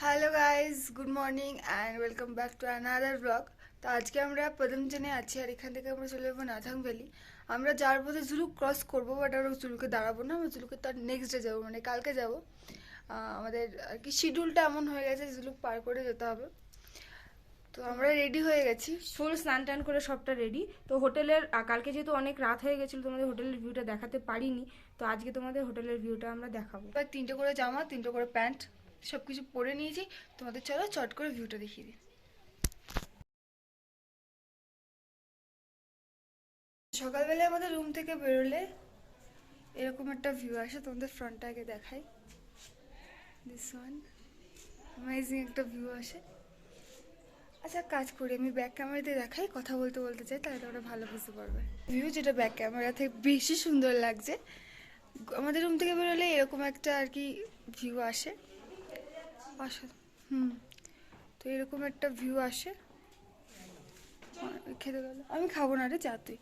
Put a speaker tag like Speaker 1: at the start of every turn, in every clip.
Speaker 1: Hello guys, good morning and welcome back to another blog. তো আজকে আমরা পদমজনে আছি আর এখান থেকে আমরা চলে যাবো নাথাং ভ্যালি। আমরা যার পথে জুলুক ক্রস করবো, বাট আমরা জুলুকে দাঁড়াবো না, আমরা জুলুকে তার নেক্সট ডে যাবো, মানে কালকে যাবো। আমাদের আর কি শিডিউলটা এমন হয়ে গেছে, জুলুক পার করে যেতে হবে। তো আমরা রেডি হয়ে গেছি,
Speaker 2: ফুল স্নান টান করে সবটা রেডি। তো হোটেলের কালকে যেহেতু অনেক রাত হয়ে গেছিলো, তোমাদের হোটেলের ভিউটা দেখাতে পারিনি, তো আজকে তোমাদের হোটেলের ভিউটা আমরা দেখাবো।
Speaker 1: এবার 3টে করে জামা, 3টে করে প্যান্ট সব কিছু পরে নিয়েছি। তোমাদের চলো চট করে ভিউটা দেখিয়ে দিই। সকালবেলা আমাদের রুম থেকে বেরোলে এরকম একটা ভিউ আসে, তোমাদের ফ্রন্টটা আগে দেখাই। দিস ওয়ান অ্যামেজিং একটা ভিউ আসে। আচ্ছা, কাজ করি, আমি ব্যাক ক্যামেরাতে দেখাই, কথা বলতে বলতে চাই, তাহলে তোমরা ভালো বুঝতে পারবে। ভিউ যেটা ব্যাক ক্যামেরা থেকে বেশি সুন্দর লাগছে, আমাদের রুম থেকে বেরোলে এরকম একটা আর কি ভিউ আসে। তো এরকম একটা ভিউ আসে। খেতে গেল, আমি খাবো না রে, যা তুই।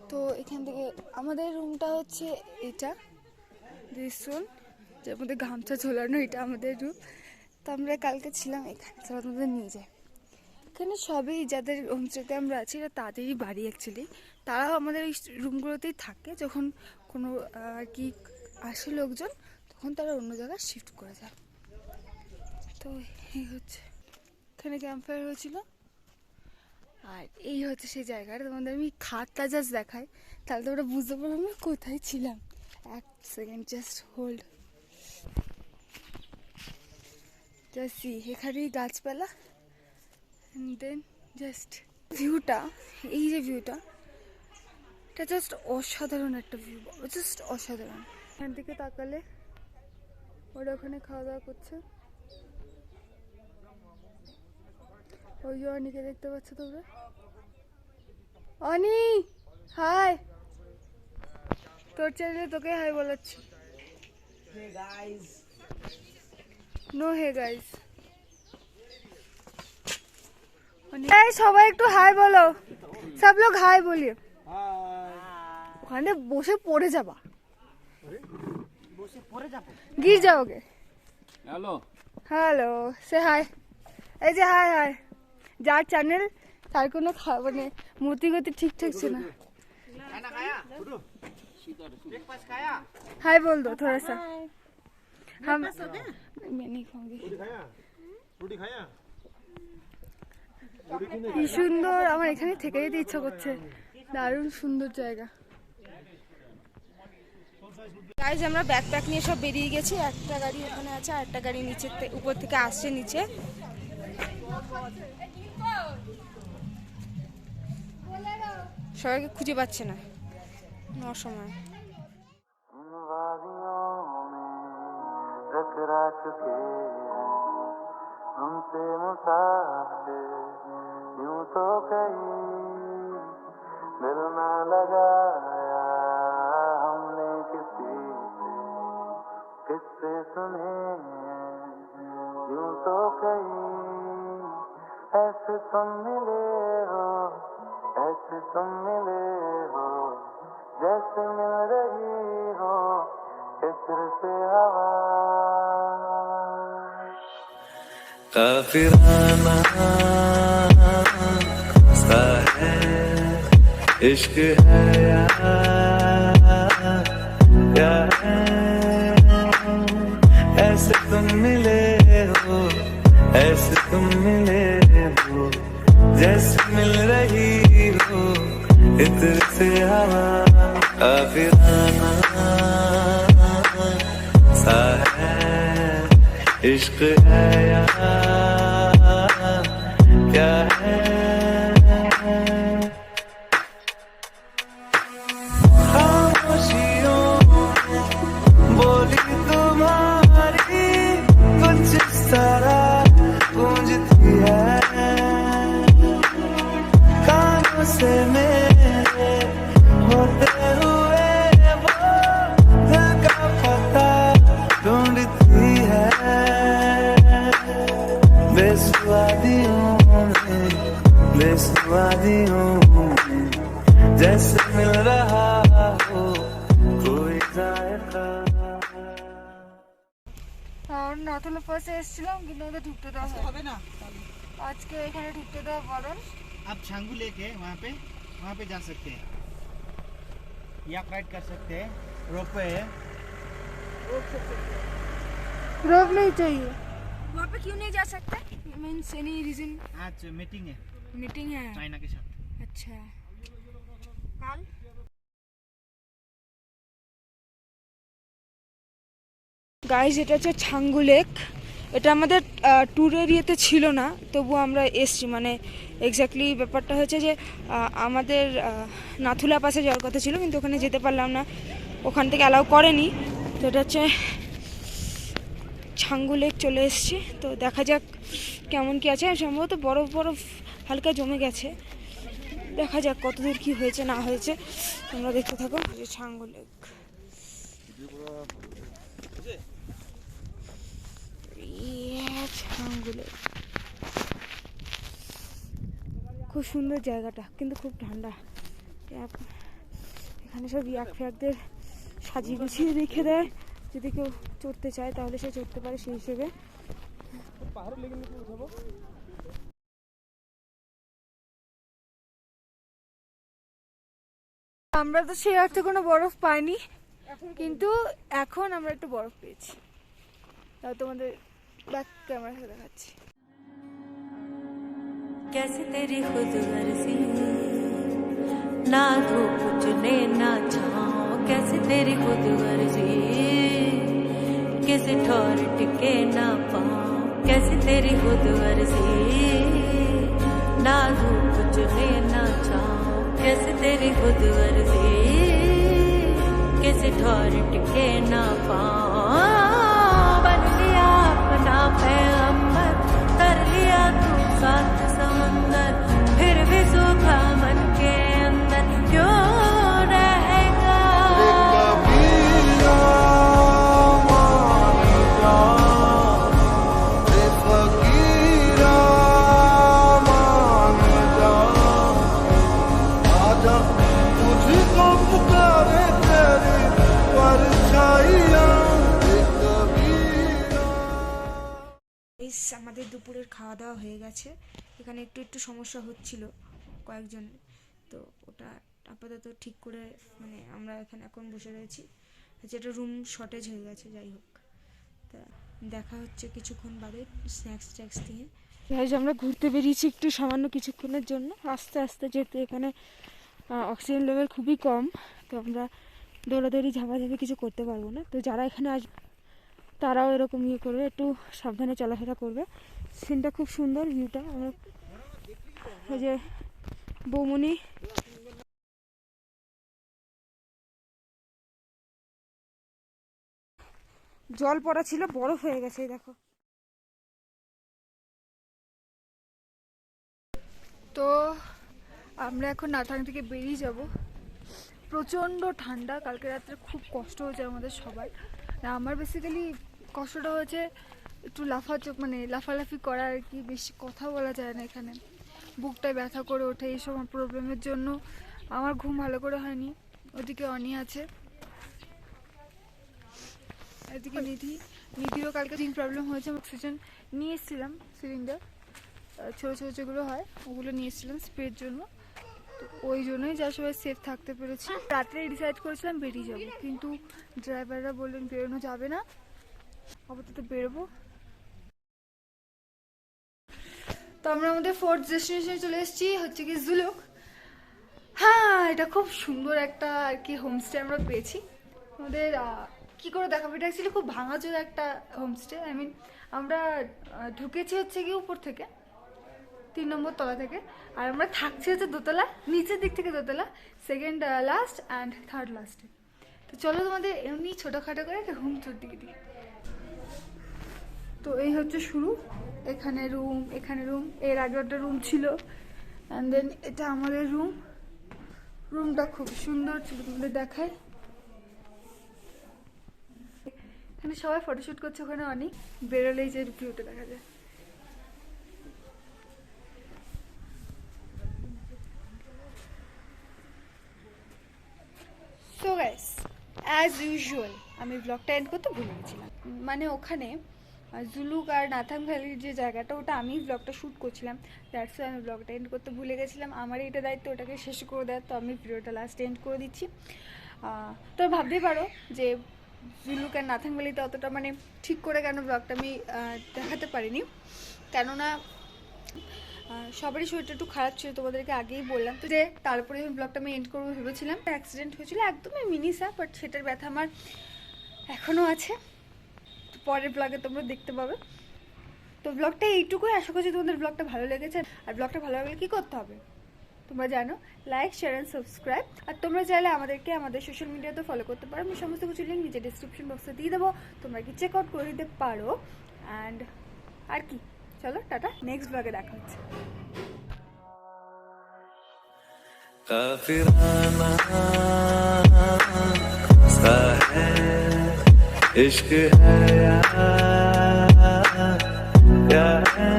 Speaker 1: তো এখান থেকে আমাদের রুমটা হচ্ছে এটা, দেখুন, যার মধ্যে গামছা ঝোলানো, এটা আমাদের রুম। তো আমরা কালকে ছিলাম এখানে, চলো তোমাদের নিয়ে যাই। এখানে সবই যাদের হোমস্টেতে আমরা আছি, এটা তাদেরই বাড়ি অ্যাকচুয়ালি। তারাও আমাদের এই রুমগুলোতেই থাকে, যখন কোনো আর কি আসে লোকজন, তখন তারা অন্য জায়গায় শিফট করে যায়। তো এই হচ্ছে, এখানে ক্যাম্প ফায়ার হয়েছিল। আর এই হচ্ছে সেই জায়গাটা, তোমাদের আমি খাটটা জাস্ট দেখাই, তাহলে তোমরা বুঝতে পারো আমরা কোথায় ছিলাম। এক second, just hold. Just see, এখানেই গাছপালা, অ্যান্ড দেন জাস্ট ভিউটা, এই যে ভিউটা, এটা জাস্ট অসাধারণ একটা ভিউ, জাস্ট অসাধারণ। এখান থেকে তাকালে ওরা ওখানে খাওয়া দাওয়া করছে, ওই যে অনিকে দেখতে পাচ্ছ তোমরা। অনি, হাই, তোর চ্যানেলে তোকে হাই বলাচ্ছি। No hey guys. সবাই একটু হাই বলো, সব লোক হাই বলিয়ে। ওখানে বসে পড়ে যাবা, গির যাওগে।
Speaker 3: হ্যালো
Speaker 1: হ্যালো, সে হাই। এই যে হাই হাই, যার চ্যানেল তার কোনো মানে মূর্তি গতি ঠিক ঠাকছে না। हाय बोल दो थोड़ा सा। हम मैं नहीं खाऊंगी। কি সুন্দর, আমার এখানে থেকে যেতে ইচ্ছা করছে, দারুণ সুন্দর জায়গা।
Speaker 2: গাইজ আমরা ব্যাকপ্যাক নিয়ে সব বেরিয়ে গেছি, একটা গাড়ি ওখানে আছে আর একটা গাড়ি নিচে উপর থেকে আসছে নিচে। সবাইকে খুঁজে পাচ্ছে না সময়।
Speaker 4: टकरा चुके हमसे मुसाफिर, यूं तो कहीं दिल ना लगाया हमने किसी से, किससे सुने यूं तो कहीं ऐसे तुम मिले हो, ऐसे तुम मिले हो, जैसे मिल रही हो इत्र से हवा। काफिराना सा है इश्क है या क्या है, ऐसे तुम मिले हो, ऐसे तुम मिले हो, जैसे मिल रही हो इत्र से हवा। काफिराना सा है इश्क है या क्या है, खामोशियों बोली तुम्हारी कुछ इस तरह गूंजती है, कानों से मेरे होते हुए वो दिल का पता ढूंढती है।
Speaker 1: নাথুলা পাশে এসেছিলাম কিন্তু আমাদের ঢুকতে দেওয়া হবে না আজকে এখানে ঢুকতে দেওয়া বারণ।
Speaker 3: आप छांगू लेके वहाँ पे जा सकते हैं या राइड कर सकते हैं रोपवे है
Speaker 1: रोक नहीं चाहिए। वहाँ पे क्यों नहीं जा सकते? Means any reason?
Speaker 3: आज मीटिंग है
Speaker 1: मीटिंग है।
Speaker 3: चाइना के साथ।
Speaker 1: अच्छा कल গাইস এটা হচ্ছে ছাঙ্গু লেক। এটা আমাদের ট্যুর এরিয়াতে ছিল না, তবু আমরা এসছি। মানে এক্স্যাক্টলি ব্যাপারটা হচ্ছে যে আমাদের নাথুলা পাশে যাওয়ার কথা ছিল, কিন্তু ওখানে যেতে পারলাম না, ওখান থেকে অ্যালাউ করেনি। তো এটা হচ্ছে ছাঙ্গু লেক, চলে এসেছি। তো দেখা যাক কেমন কি আছে। সম্ভবত বরফ বরফ হালকা জমে গেছে, দেখা যাক কতদূর কি হয়েছে না হয়েছে, তোমরা দেখতে থাকো। যে ছাঙ্গু লেক, ছাঙ্গু লেক খুব সুন্দর জায়গাটা, কিন্তু খুব ঠান্ডা। এখানে সব ইয়াক ফ্যাকদের সাজিয়ে গুছিয়ে রেখে দেয়, যদি কেউ চড়তে চায় তাহলে সে চড়তে পারে সেই হিসেবে। আমরা তো সেই অর্থে কোনো বরফ পাইনি, কিন্তু এখন আমরা একটু বরফ পেয়েছি। তাও তোমাদের ব্যাক ক্যামেরা থেকে দেখাচ্ছি।
Speaker 5: कैसे तेरी खुद गर्जी ना धूप चुने ना छाँव, कैसे तेरी खुद गर्जी किसी ठौर टिके ना पाँव, कैसे तेरी खुद गर्जी ना धूप चुने ना छाँव, कैसे तेरी खुद गर्जी किसी ठौर टिके ना पाँव। बन लिया अपना पैगंबर, कर लिया तू साथ समंदर, फिर भी सूखा मन के अंदर क्यों रहेगा।
Speaker 4: तुझको पुकारे तेरी परछाइयाँ
Speaker 2: আমাদের দুপুরের খাওয়া দাওয়া হয়ে গেছে। এখানে একটু একটু সমস্যা হচ্ছিল কয়েকজন, তো ওটা আপাতত ঠিক করে মানে আমরা এখানে এখন বসে রয়েছি। যেটা রুম শর্টেজ হয়ে গেছে, যাই হোক, তা দেখা হচ্ছে কিছুক্ষণ বাদে স্ন্যাক্স ট্যাক্স দিয়ে।
Speaker 1: আমরা ঘুরতে বেরিয়েছি একটু সামান্য কিছুক্ষণের জন্য, আস্তে আস্তে, যেহেতু এখানে অক্সিজেন লেভেল খুবই কম, তো আমরা দৌড়াদৌড়ি ঝাপাঝাপি কিছু করতে পারবো না। তো যারা এখানে আসবে তারাও এরকম ইয়ে করবে, একটু সাবধানে চলাফেরা করবে। সিনটা খুব সুন্দর, ভিউটা। আমরা ওই যে বৌমনি জল পড়া ছিল, বরফ হয়ে গেছে, এই দেখো। তো আমরা এখন নাথাং থেকে বেরিয়ে যাব। প্রচণ্ড ঠান্ডা, কালকে রাত্রে খুব কষ্ট হয়েছে আমাদের সবার। আমার বেসিক্যালি কষ্টটা হয়েছে একটু মানে লাফালাফি করা আর কি, বেশি কথা বলা যায় না এখানে, বুকটায় ব্যথা করে ওঠে, এইসব প্রবলেমের জন্য আমার ঘুম ভালো করে হয়নি। ওদিকে অনি আছে, এদিকে নিধিরও কালকে তিন প্রবলেম হয়েছে। অক্সিজেন নিয়ে এসেছিলাম, সিলিন্ডার ছোটো ছোটো যেগুলো হয় ওগুলো নিয়ে এসেছিলাম স্প্রের জন্য, তো ওই জন্যই যা সবাই সেফ থাকতে পেরেছি। রাত্রে ডিসাইড করেছিলাম বেরিয়ে যাব, কিন্তু ড্রাইভাররা বললেন বেরোনো যাবে না, আপাতত বেরোবো। তো আমরা আমাদের ফোর্থ ডেস্টিনেশনে চলে এসেছি, হচ্ছে কি জুলুক। হ্যাঁ, এটা খুব সুন্দর একটা আর কি হোমস্টে আমরা পেয়েছি। আমাদের কি করে দেখাবো, এটা অ্যাকচুয়ালি খুব ভাঙাচোরা একটা হোমস্টে। আই মিন আমরা ঢুকেছি হচ্ছে কি উপর থেকে 3 নম্বর তলা থেকে, আর আমরা থাকছি হচ্ছে দোতলা, নিচের দিক থেকে দোতলা, সেকেন্ড লাস্ট অ্যান্ড থার্ড লাস্টে। তো চলো তোমাদের এমনি ছোটোখাটো করে একটা রুম টুর দিয়ে দিই। তো এই হচ্ছে শুরু, এখানে রুম, এর আগে একটা রুম ছিল, অ্যান্ড দেন এটা আমাদের রুমটা খুব সুন্দর ছিল, তোমাদের দেখায়। এখানে সবাই ফটোশ্যুট করছে, ওখানে অনেক বেরোলেই যে ভিউটা দেখা যায়। সো গাইস, অ্যাজ ইউজুয়াল আমি ব্লগটা এন্ড করতে ভুলে গেছিলাম। মানে ওখানে জুলুক আর নাথাং ভ্যালির যে জায়গাটা, ওটা আমি ব্লগটা শ্যুট করছিলাম, দ্যাটস ওয়াই আমি ব্লগটা এন্ড করতে ভুলে গেছিলাম। আমার এটা দায়িত্ব ওটাকে শেষ করে দেয়, তো আমি ভিডিওটা লাস্ট এন্ড করে দিচ্ছি। তো ভাবতেই পারো যে জুলুক আর নাথাং ভ্যালিতে অতটা মানে ঠিক করে কেন ব্লগটা আমি দেখাতে পারিনি, কেননা সবারই শরীরটা একটু খারাপ ছিল, তোমাদেরকে আগেই বললাম। তো যে তারপরে ব্লগটা আমি এন্ড করবো ভেবেছিলাম, অ্যাক্সিডেন্ট হয়েছিল একদমই মিনিসা, বাট সেটার ব্যথা আমার এখনও আছে, তো পরের ব্লগে তোমরা দেখতে পাবে। তো ব্লগটা এইটুকুই, আশা করছি তোমাদের ব্লগটা ভালো লেগেছে। আর ব্লগটা ভালো লাগলে কী করতে হবে তোমরা জানো, লাইক, শেয়ার অ্যান্ড সাবস্ক্রাইব। আর তোমরা চাইলে আমাদেরকে আমাদের সোশ্যাল মিডিয়াতে ফলো করতে পারো, আমি সমস্ত কিছু লিঙ্ক নিচে ডিসক্রিপশন বক্সে দিয়ে দেবো, তোমরা কি চেক আউট করে দিতে পারো। অ্যান্ড আর কি, চলো টাটা, নেক্সট ব্লগে দেখা হচ্ছে।
Speaker 4: काफिराना सा है इश्क है या है,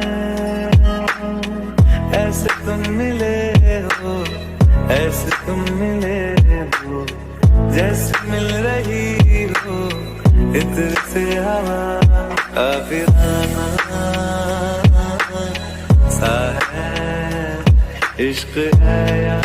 Speaker 4: ऐसे तुम मिले हो, ऐसे तुम मिले हो, जैसे मिल रही हो इत्र से हवा। काफिराना सा है इश्क है या